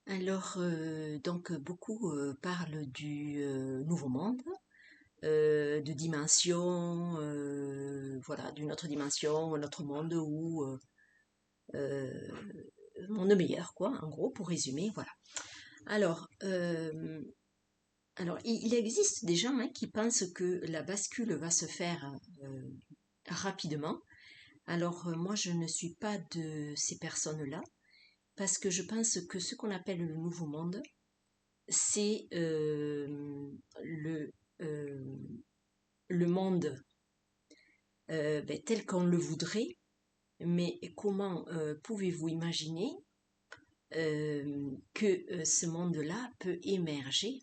Donc beaucoup parlent du nouveau monde, de dimension, voilà, d'une autre dimension, un autre monde où euh, monde meilleur, quoi, en gros, pour résumer, voilà. Alors, euh, il existe des gens, hein, qui pensent que la bascule va se faire rapidement. Moi, je ne suis pas de ces personnes-là, parce que je pense que ce qu'on appelle le nouveau monde, c'est euh, le monde tel qu'on le voudrait, mais comment pouvez-vous imaginer que ce monde-là peut émerger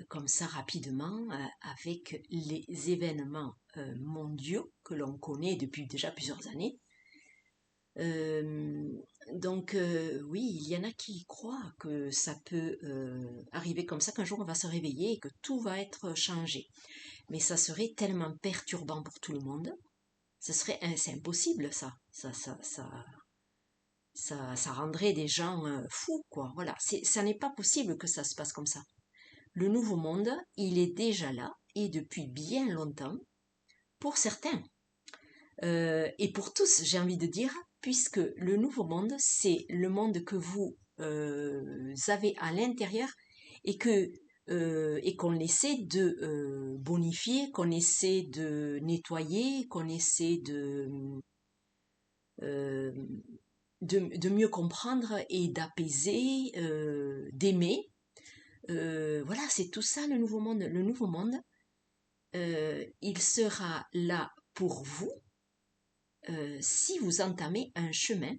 comme ça rapidement avec les événements mondiaux que l'on connaît depuis déjà plusieurs années. Euh, oui, il y en a qui croient que ça peut arriver comme ça, qu'un jour on va se réveiller et que tout va être changé. Mais ça serait tellement perturbant pour tout le monde. C'est impossible ça. Ça rendrait des gens fous, quoi. Voilà, ça n'est pas possible que ça se passe comme ça. Le nouveau monde, il est déjà là et depuis bien longtemps pour certains. Et pour tous, j'ai envie de dire, puisque le nouveau monde, c'est le monde que vous avez à l'intérieur et et qu'on essaie de bonifier, qu'on essaie de nettoyer, qu'on essaie euh, de mieux comprendre et d'apaiser, d'aimer. Voilà, c'est tout ça le nouveau monde. Le nouveau monde, il sera là pour vous si vous entamez un chemin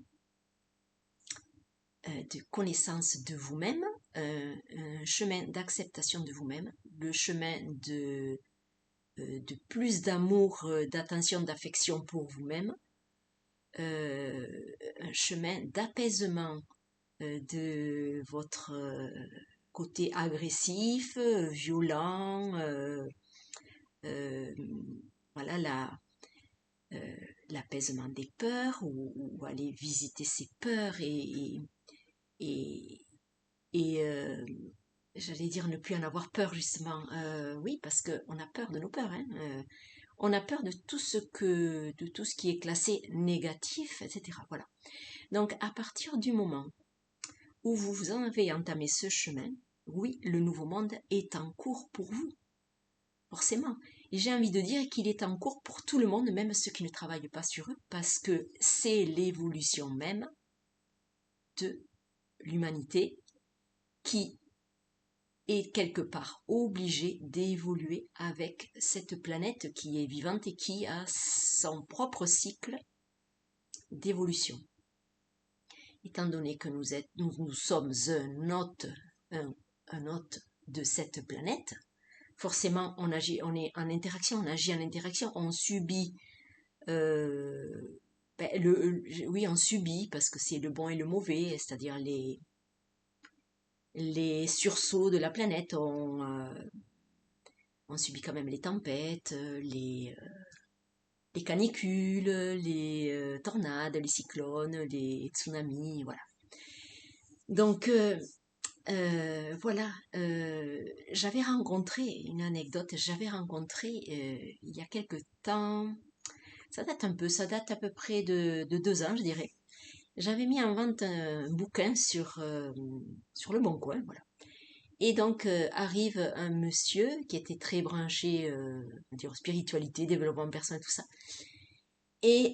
de connaissance de vous-même, un chemin d'acceptation de vous-même, le chemin de plus d'amour, d'attention, d'affection pour vous-même, euh, un chemin d'apaisement de votre côté agressif, violent, euh, voilà euh, l'apaisement des peurs ou aller visiter ses peurs et, j'allais dire ne plus en avoir peur justement. Oui, parce qu'on a peur de nos peurs. Hein. On a peur de tout ce qui est classé négatif, etc. Voilà. Donc à partir du moment où vous en avez entamé ce chemin, oui, le nouveau monde est en cours pour vous, forcément. Et j'ai envie de dire qu'il est en cours pour tout le monde, même ceux qui ne travaillent pas sur eux, parce que c'est l'évolution même de l'humanité qui est quelque part obligée d'évoluer avec cette planète qui est vivante et qui a son propre cycle d'évolution. Étant donné que nous sommes un, un hôte de cette planète, forcément on agit, on est en interaction, on agit en interaction, on subit, euh, oui, on subit parce que c'est le bon et le mauvais, c'est-à-dire les sursauts de la planète. On subit quand même les tempêtes, les canicules, les tornades, les cyclones, les tsunamis, voilà. Donc voilà, j'avais rencontré une anecdote, j'avais rencontré il y a quelque temps, ça date à peu près de 2 ans, je dirais. J'avais mis en vente un bouquin sur le Bon Coin, voilà. Et donc arrive un monsieur qui était très branché, on dire spiritualité, développement personnel, tout ça. Et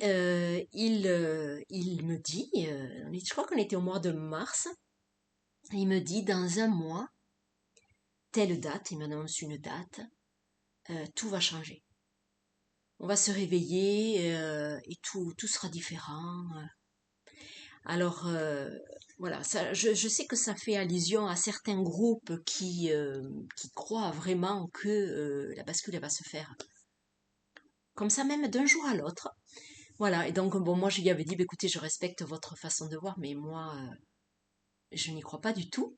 il me dit, je crois qu'on était au mois de mars, il me dit dans un mois, telle date, il m'annonce une date, tout va changer. On va se réveiller et tout sera différent. Alors voilà, je sais que ça fait allusion à certains groupes qui croient vraiment que la bascule elle va se faire comme ça même d'un jour à l'autre. Voilà, et donc bon, moi je lui avais dit, bah, écoutez, je respecte votre façon de voir, mais moi je n'y crois pas du tout.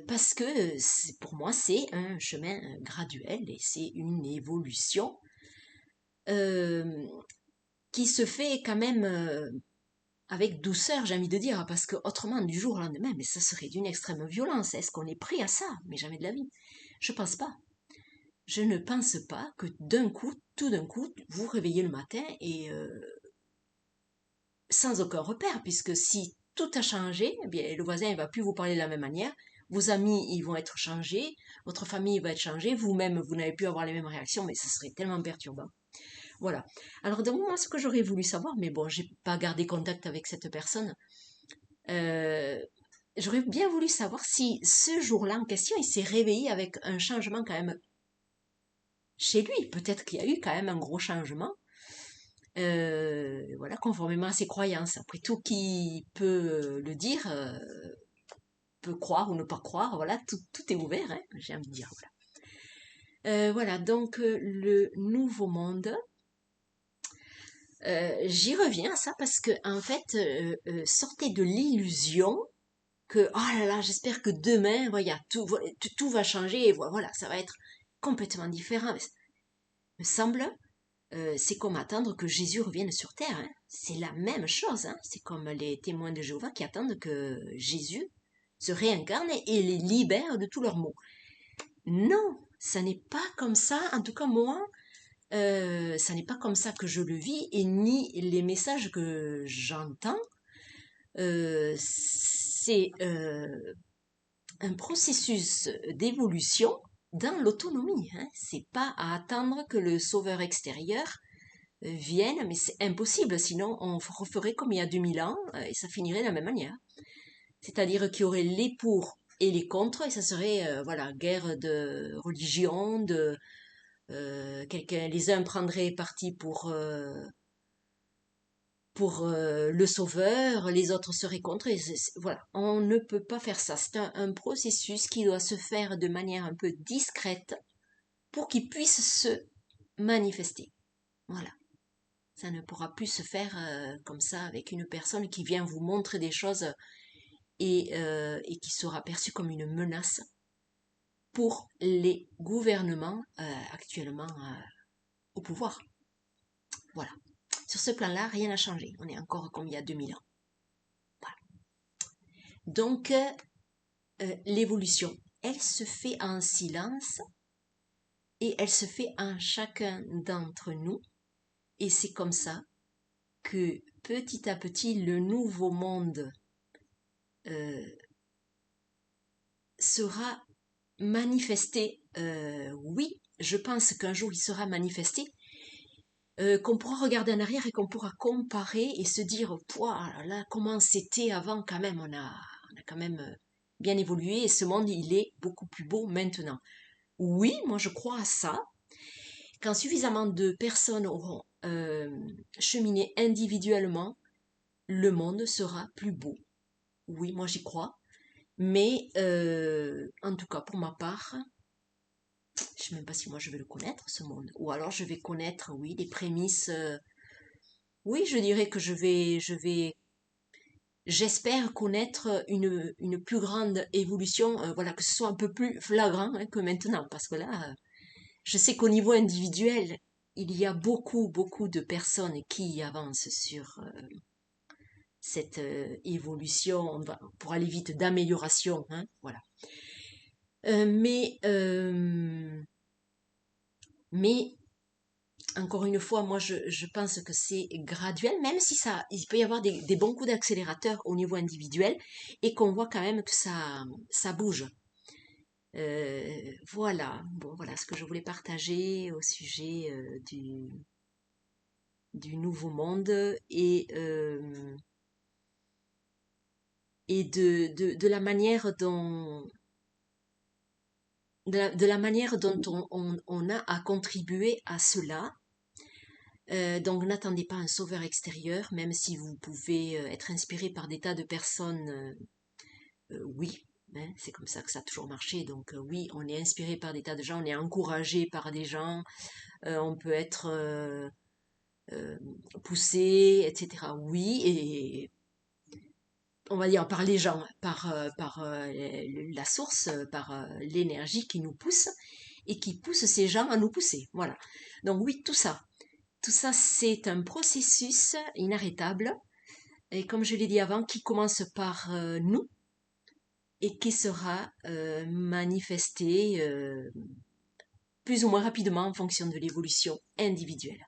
Parce que pour moi c'est un chemin graduel et c'est une évolution euh, qui se fait quand même avec douceur, j'ai envie de dire, parce que autrement, du jour au lendemain, mais ça serait d'une extrême violence. Est-ce qu'on est prêt à ça? Mais jamais de la vie. Je pense pas. Je ne pense pas que d'un coup, tout d'un coup, vous réveillez le matin et sans aucun repère, puisque si tout a changé, eh bien, le voisin ne va plus vous parler de la même manière, vos amis ils vont être changés, votre famille va être changée, vous-même vous n'avez plus avoir les mêmes réactions, mais ça serait tellement perturbant. Voilà. Alors donc moi ce que j'aurais voulu savoir, mais bon j'ai pas gardé contact avec cette personne, euh, j'aurais bien voulu savoir si ce jour-là en question il s'est réveillé avec un changement quand même chez lui. Peut-être qu'il y a eu quand même un gros changement. Voilà, conformément à ses croyances. Après tout, qui peut le dire, peut croire ou ne pas croire, voilà, tout est ouvert, hein, j'ai envie de dire. Voilà, voilà donc le nouveau monde, j'y reviens à ça parce que, en fait, sortez de l'illusion que, oh là là, j'espère que demain, voilà, tout va changer et voilà, ça va être complètement différent. Mais, me semble, c'est comme attendre que Jésus revienne sur terre, hein. C'est la même chose, hein. C'est comme les témoins de Jéhovah qui attendent que Jésus se réincarne et les libère de tous leurs maux. Non, ça n'est pas comme ça. En tout cas, moi, ça n'est pas comme ça que je le vis et ni les messages que j'entends. C'est un processus d'évolution dans l'autonomie, hein. C'est pas à attendre que le sauveur extérieur vienne, mais c'est impossible, sinon on referait comme il y a 2000 ans et ça finirait de la même manière. C'est-à-dire qu'il y aurait les pour et les contre, et ça serait voilà, guerre de religion, les uns prendraient parti pour le sauveur, les autres seraient contre, et voilà, on ne peut pas faire ça. C'est un processus qui doit se faire de manière un peu discrète pour qu'il puisse se manifester. Voilà. Ça ne pourra plus se faire comme ça avec une personne qui vient vous montrer des choses et qui sera perçue comme une menace pour les gouvernements actuellement au pouvoir. Voilà. Sur ce plan-là, rien n'a changé. On est encore comme il y a 2000 ans. Voilà. Donc, l'évolution, elle se fait en silence et elle se fait en chacun d'entre nous. Et c'est comme ça que petit à petit, le nouveau monde sera manifesté. Oui, je pense qu'un jour il sera manifesté, qu'on pourra regarder en arrière et qu'on pourra comparer et se dire, pouah, là, comment c'était avant quand même, on a quand même bien évolué et ce monde, il est beaucoup plus beau maintenant. Oui, moi je crois à ça. Quand suffisamment de personnes auront cheminé individuellement, le monde sera plus beau. Oui, moi j'y crois. Mais en tout cas, pour ma part, je ne sais même pas si moi je vais le connaître, ce monde. Ou alors je vais connaître, oui, les prémices. Oui, je dirais que j'espère connaître une plus grande évolution, voilà, que ce soit un peu plus flagrant hein, que maintenant. Parce que là, je sais qu'au niveau individuel, il y a beaucoup, beaucoup de personnes qui avancent sur cette évolution, pour aller vite, d'amélioration, hein, voilà. Mais encore une fois, moi je pense que c'est graduel, même si il peut y avoir des bons coups d'accélérateur au niveau individuel et qu'on voit quand même que ça bouge. Voilà, bon voilà ce que je voulais partager au sujet du nouveau monde et de la manière dont de la manière dont on a à contribuer à cela. Donc n'attendez pas un sauveur extérieur, même si vous pouvez être inspiré par des tas de personnes, oui, hein, c'est comme ça que ça a toujours marché. Donc oui, on est inspiré par des tas de gens, on est encouragé par des gens, on peut être euh, poussé, etc. Oui, et on va dire par les gens, par la source, par l'énergie qui nous pousse et qui pousse ces gens à nous pousser. Voilà. Donc oui, tout ça. Tout ça, c'est un processus inarrêtable et comme je l'ai dit avant, qui commence par nous et qui sera manifesté plus ou moins rapidement en fonction de l'évolution individuelle.